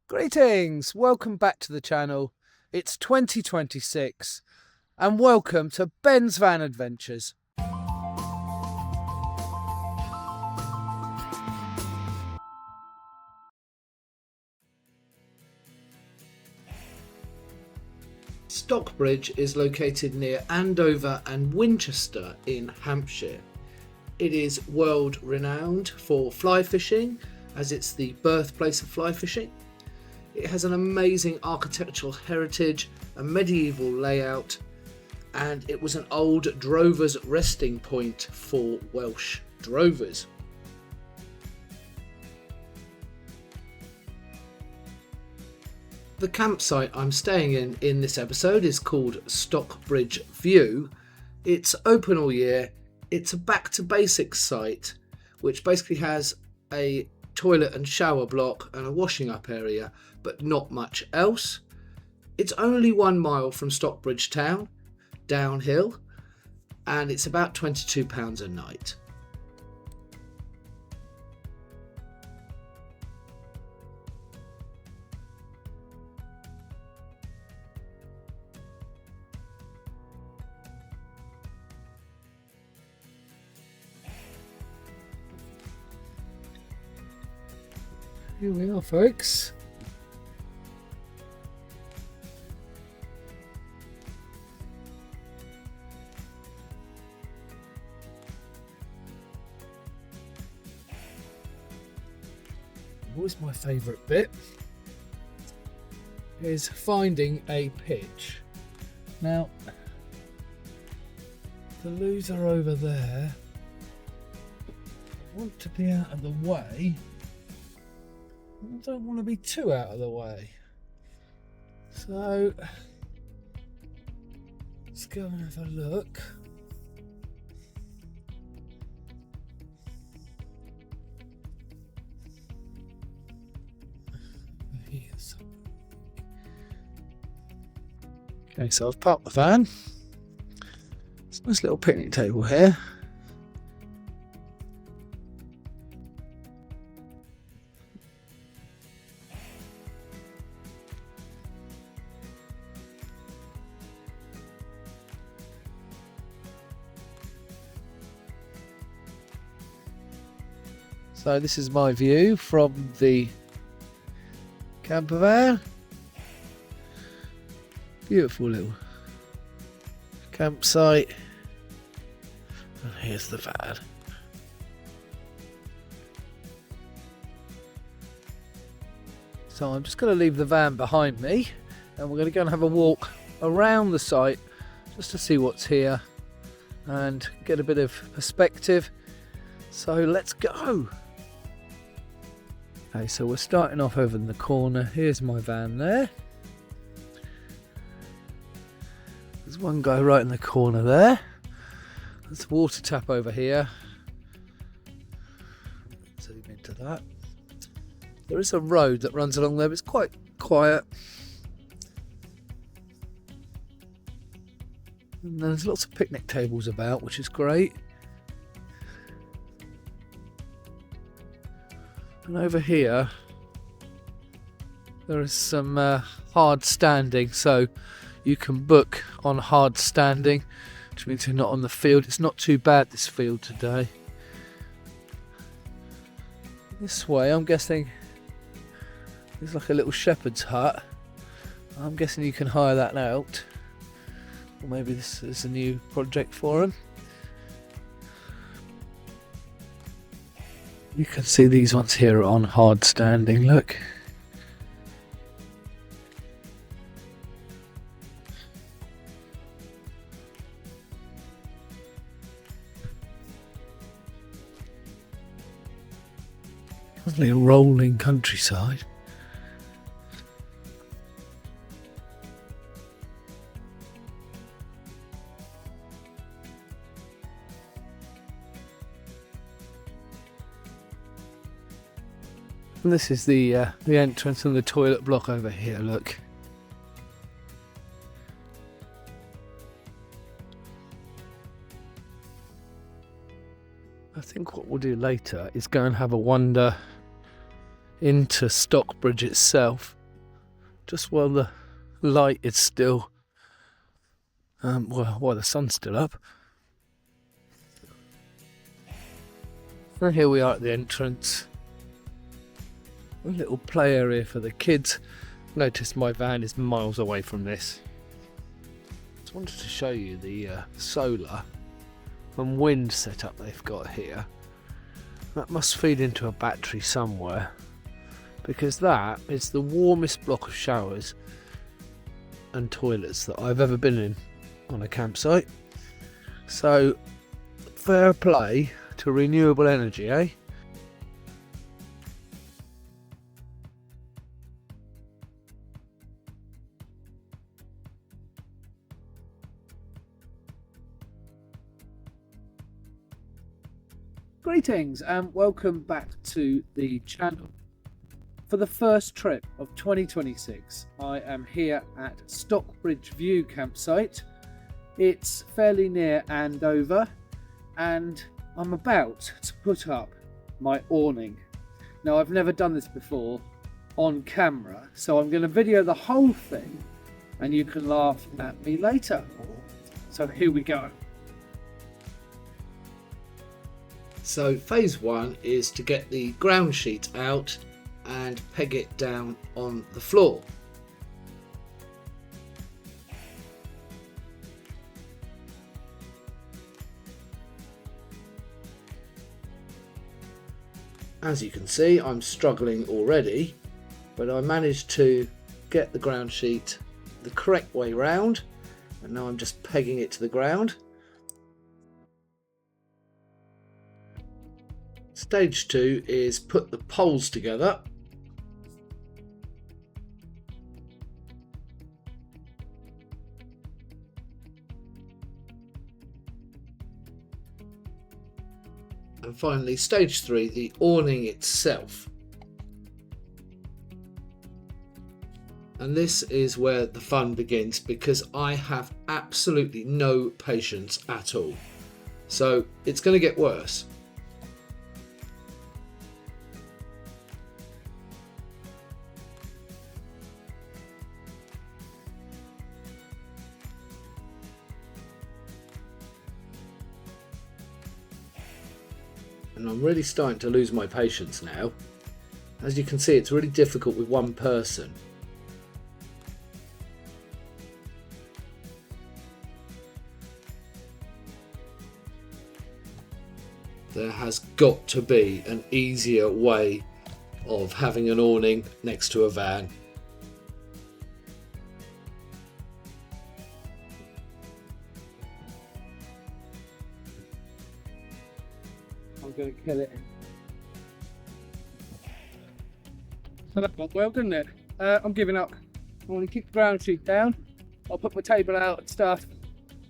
Greetings, welcome back to the channel. It's 2026 and welcome to Ben's Van Adventures. Stockbridge is located near Andover and Winchester in Hampshire. It is world renowned for fly fishing, as it's the birthplace of fly fishing. It has an amazing architectural heritage, a medieval layout, and it was an old drovers' resting point for Welsh drovers. The campsite I'm staying in this episode is called Stockbridge View. It's open all year. It's a back to basics site, which basically has a toilet and shower block and a washing up area, but not much else. It's only 1 mile from Stockbridge town, downhill, and it's about £22 a night. Here we are, folks. Always my favourite bit is finding a pitch. Now, the loos are over there. I want to be out of the way. I don't want to be too out of the way. So, let's go and have a look. Okay, so I've parked the van. It's a nice little picnic table here. So this is my view from the camper van. Beautiful little campsite. And here's the van. So I'm just going to leave the van behind me and we're going to go and have a walk around the site just to see what's here and get a bit of perspective. So let's go. Okay, so we're starting off over in the corner. Here's my van there. There's one guy right in the corner there. There's a water tap over here. Zoom into that. There is a road that runs along there, but it's quite quiet. And there's lots of picnic tables about, which is great. And over here, there is some hard standing, so you can book on hard standing, which means you're not on the field. It's not too bad, this field today. This way, I'm guessing, there's like a little shepherd's hut. I'm guessing you can hire that out. Or maybe this is a new project for them. You can see these ones here are on hard standing, look. Lovely rolling countryside. And this is the entrance and the toilet block over here, look. I think what we'll do later is go and have a wander into Stockbridge itself, just while the light is still, while the sun's still up. And here we are at the entrance. A little play area for the kids. Notice my van is miles away from this. Just wanted to show you the solar and wind setup they've got here. That must feed into a battery somewhere, because that is the warmest block of showers and toilets that I've ever been in on a campsite. So fair play to renewable energy, eh? Greetings and welcome back to the channel. For the first trip of 2026, I am here at Stockbridge View campsite. It's fairly near Andover, and I'm about to put up my awning. Now, I've never done this before on camera, so I'm going to video the whole thing and you can laugh at me later. So here we go. So phase one is to get the ground sheet out and peg it down on the floor. As you can see, I'm struggling already, but I managed to get the ground sheet the correct way round, and now I'm just pegging it to the ground. Stage 2 is put the poles together. And finally, stage 3, the awning itself. And this is where the fun begins, because I have absolutely no patience at all. So it's going to get worse. And I'm really starting to lose my patience now. As you can see, it's really difficult with one person. There has got to be an easier way of having an awning next to a van. I'm going to kill it. So that went well, didn't it? I'm giving up. I want to keep the ground sheet down. I'll put my table out and stuff.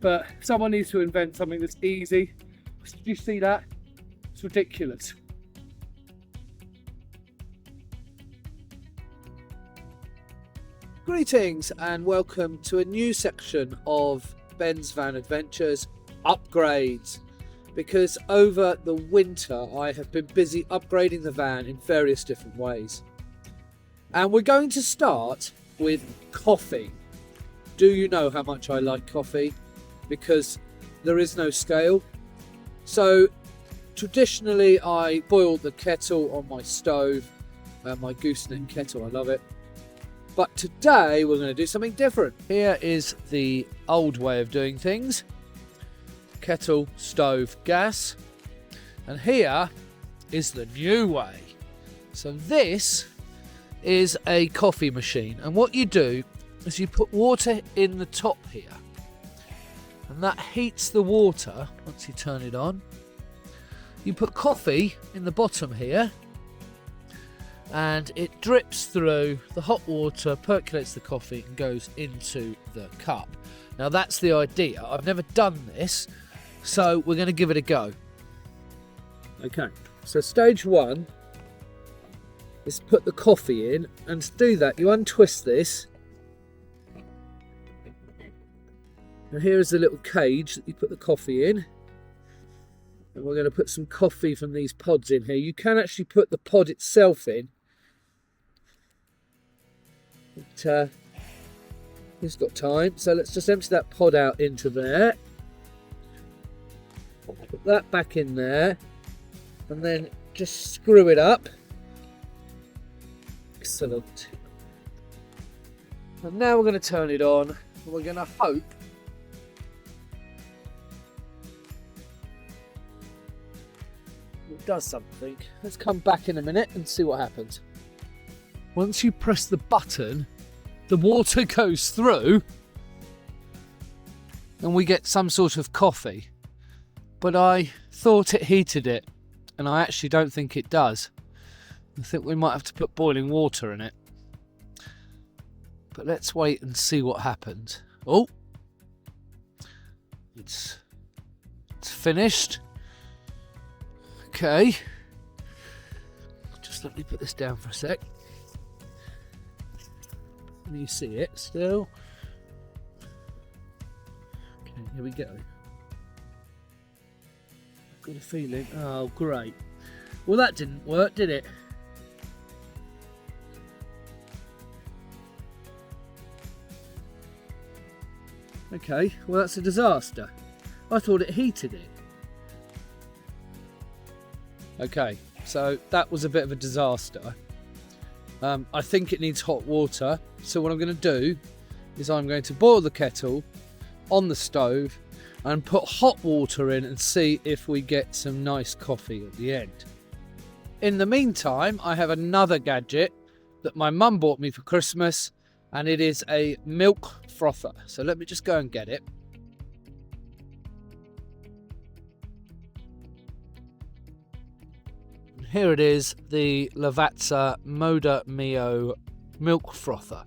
But someone needs to invent something that's easy. Did you see that? It's ridiculous. Greetings and welcome to a new section of Ben's Van Adventures, Upgrades. Because over the winter I have been busy upgrading the van in various different ways. And we're going to start with coffee. Do you know how much I like coffee? Because there is no scale. So traditionally I boil the kettle on my stove, my gooseneck kettle, I love it. But today we're going to do something different. Here is the old way of doing things. Kettle, stove, gas. And here is the new way. So this is a coffee machine. And what you do is you put water in the top here. And that heats the water once you turn it on. You put coffee in the bottom here. And it drips through the hot water, percolates the coffee and goes into the cup. Now that's the idea. I've never done this, so we're going to give it a go. Okay, so stage one is put the coffee in, and to do that you untwist this. And here is the little cage that you put the coffee in. And we're going to put some coffee from these pods in here. You can actually put the pod itself in, But he's got time, so let's just empty that pod out into there. Put that back in there, and then just screw it up. Excellent. And now we're going to turn it on, and we're going to hope it does something. Let's come back in a minute and see what happens. Once you press the button, the water goes through and we get some sort of coffee. But I thought it heated it, and I actually don't think it does. I think we might have to put boiling water in it. But let's wait and see what happens. Oh, it's finished. Okay, just let me put this down for a sec. Can you see it still? Okay, here we go. I've got a feeling. Oh, great. Well, that didn't work, did it? Okay, well, that's a disaster. I thought it heated it. Okay, so that was a bit of a disaster. I think it needs hot water. So what I'm going to do is I'm going to boil the kettle on the stove and put hot water in and see if we get some nice coffee at the end. In the meantime, I have another gadget that my mum bought me for Christmas, and it is a milk frother. So let me just go and get it. Here it is, the Lavazza Moda Mio milk frother.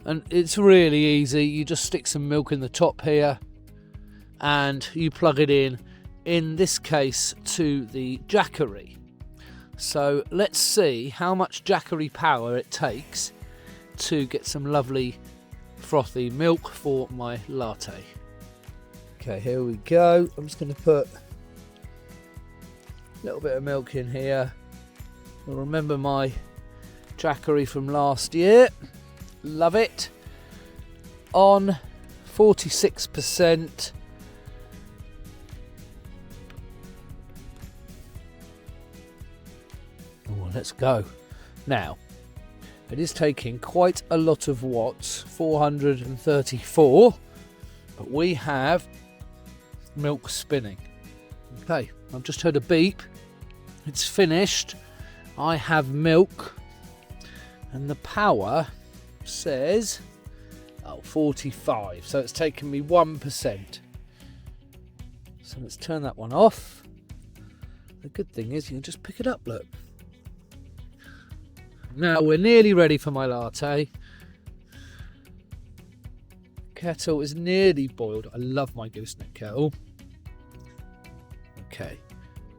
And it's really easy. You just stick some milk in the top here and you plug it in this case to the Jackery. So let's see how much Jackery power it takes to get some lovely frothy milk for my latte. Okay, here we go. I'm just going to put a little bit of milk in here. I'll remember my Jackery from last year. Love it. On 46%. Oh, let's go. Now, it is taking quite a lot of watts, 434, but we have milk spinning. Okay, I've just heard a beep. It's finished. I have milk, and the power says 45, so it's taken me 1%. So let's turn that one off. The good thing is you can just pick it up, look. Now we're nearly ready for my latte. Kettle is nearly boiled. I love my gooseneck kettle. Okay,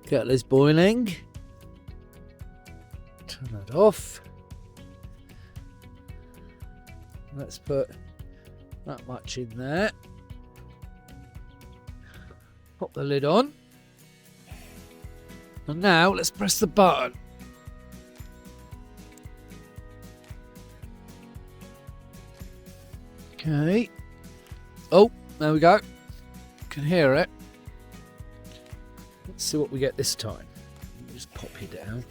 kettle is boiling. Turn that off. Let's put that much in there. Pop the lid on. And now let's press the button. Okay. Oh, there we go. Can hear it. Let's see what we get this time. Let me just pop you down.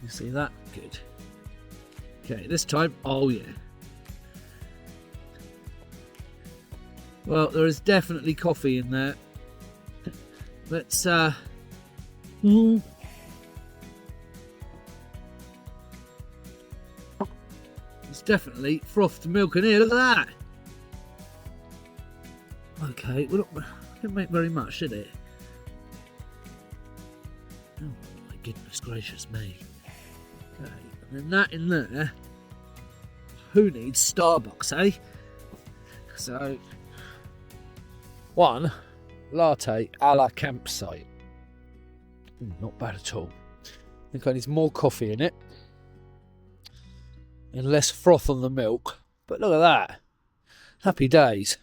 You see that? Good. Okay, this time, oh yeah. Well, there is definitely coffee in there. Let's There's definitely frothed milk in here, look at that. Okay, well, it didn't make very much, did it? Oh my goodness gracious me. Okay, and then that in there. Who needs Starbucks, eh? So, one latte a la campsite. Not bad at all. I think I need more coffee in it. And less froth on the milk. But look at that. Happy days.